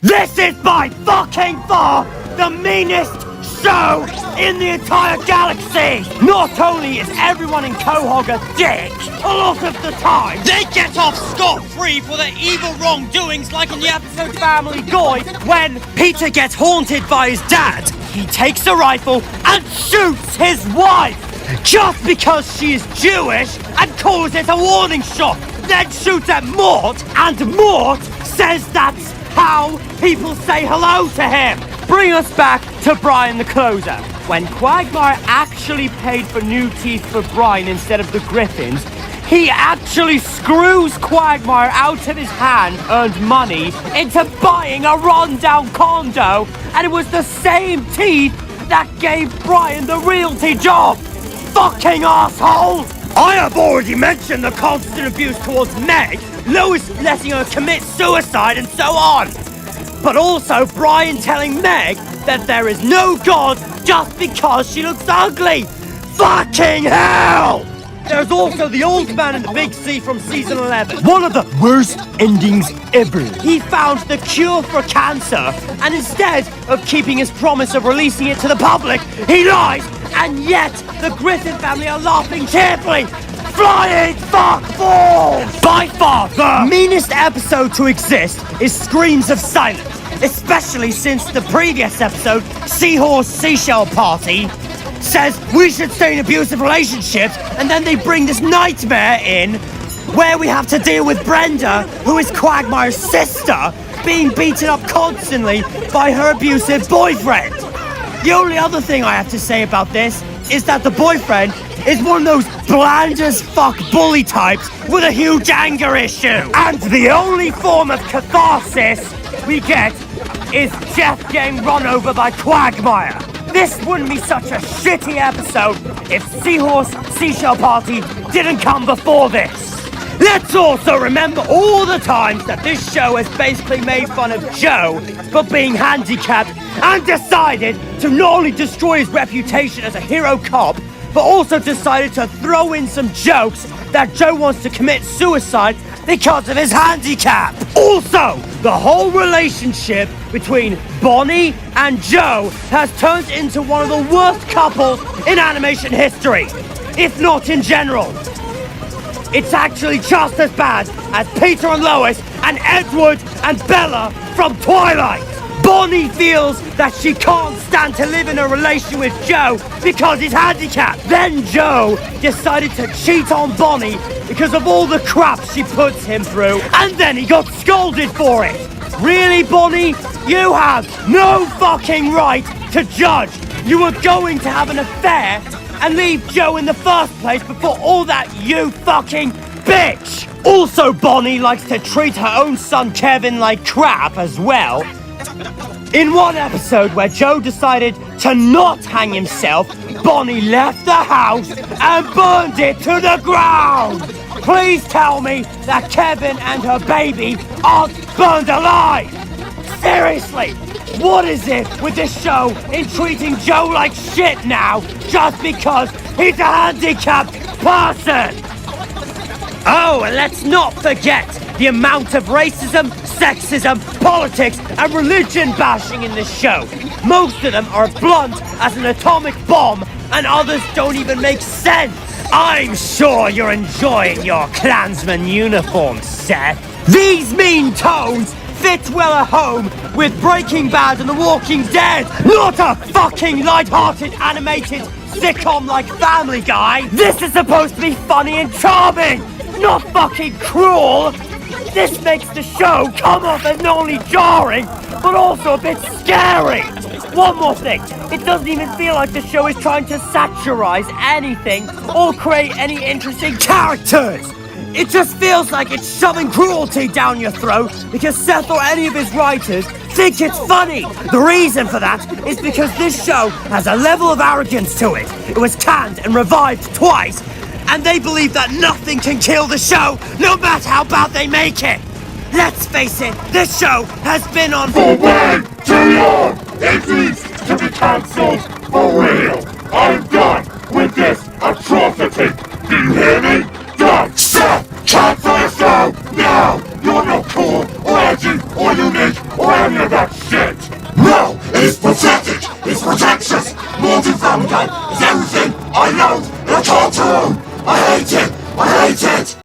This is by fucking far the meanest show in the entire galaxy! Not only is everyone in Quahog a dick, a lot of the time, they get off scot-free for their evil wrongdoings, like in the episode Family Guy, when Peter gets haunted by his dad. He takes a rifle and shoots his wife, just because she is Jewish, and calls it a warning shot, then shoots at Mort, and Mort says that's how people say hello to him. Bring us back to Brian the Closer. When Quagmire actually paid for new teeth for Brian instead of the Griffins, he actually screws Quagmire out of his hand-earned money into buying a run-down condo, and it was the same teeth that gave Brian the realty job. Fucking assholes! I have already mentioned the constant abuse towards Meg, Lois letting her commit suicide, and so on. But also Brian telling Meg that there is no God just because she looks ugly. Fucking hell! There's also the old man in the big sea from season 11. One of the worst endings ever. He found the cure for cancer, and instead of keeping his promise of releasing it to the public, he lies, and yet the Griffin family are laughing cheerfully. Flying fuck balls! By far, the meanest episode to exist is Screams of Silence, especially since the previous episode, Seahorse Seashell Party, says we should stay in abusive relationships, and then they bring this nightmare in where we have to deal with Brenda, who is Quagmire's sister, being beaten up constantly by her abusive boyfriend. The only other thing I have to say about this is that the boyfriend is one of those bland as fuck bully types with a huge anger issue. And the only form of catharsis we get is Jeff getting run over by Quagmire. This wouldn't be such a shitty episode if Seahorse Seashell Party didn't come before this. Let's also remember all the times that this show has basically made fun of Joe for being handicapped and decided to not only destroy his reputation as a hero cop, but also decided to throw in some jokes that Joe wants to commit suicide because of his handicap. Also, the whole relationship between Bonnie and Joe has turned into one of the worst couples in animation history, if not in general. It's actually just as bad as Peter and Lois and Edward and Bella from Twilight. Bonnie feels that she can't stand to live in a relation with Joe because he's handicapped. Then Joe decided to cheat on Bonnie because of all the crap she puts him through, and then he got scolded for it. Really, Bonnie? You have no fucking right to judge. You were going to have an affair and leave Joe in the first place before all that, you fucking bitch. Also, Bonnie likes to treat her own son Kevin like crap as well. In one episode where Joe decided to not hang himself, Bonnie left the house and burned it to the ground. Please tell me that Kevin and her baby aren't burned alive. Seriously, what is it with this show in treating Joe like shit now just because he's a handicapped person? Oh, and let's not forget the amount of racism, sexism, politics, and religion bashing in this show. Most of them are blunt as an atomic bomb, and others don't even make sense. I'm sure you're enjoying your Klansman uniform, Seth. These mean tones fit well at home with Breaking Bad and The Walking Dead, not a fucking light-hearted animated sitcom like Family Guy. This is supposed to be funny and charming, not fucking cruel. This makes the show come off as not only jarring, but also a bit scary. One more thing, it doesn't even feel like the show is trying to satirize anything or create any interesting characters. It just feels like it's shoving cruelty down your throat because Seth or any of his writers think it's funny. The reason for that is because this show has a level of arrogance to it. It was canned and revived twice, and they believe that nothing can kill the show, no matter how bad they make it. Let's face it, this show has been on for way too long. It needs to be cancelled for real. I'm done with this atrocity. Do you hear me? Done. Stop! Cancel the show now. You're not cool or edgy, or unique, or any of that shit. No, it is pathetic, it's pretentious, multi-family is everything I loathe in a cartoon. I hate it.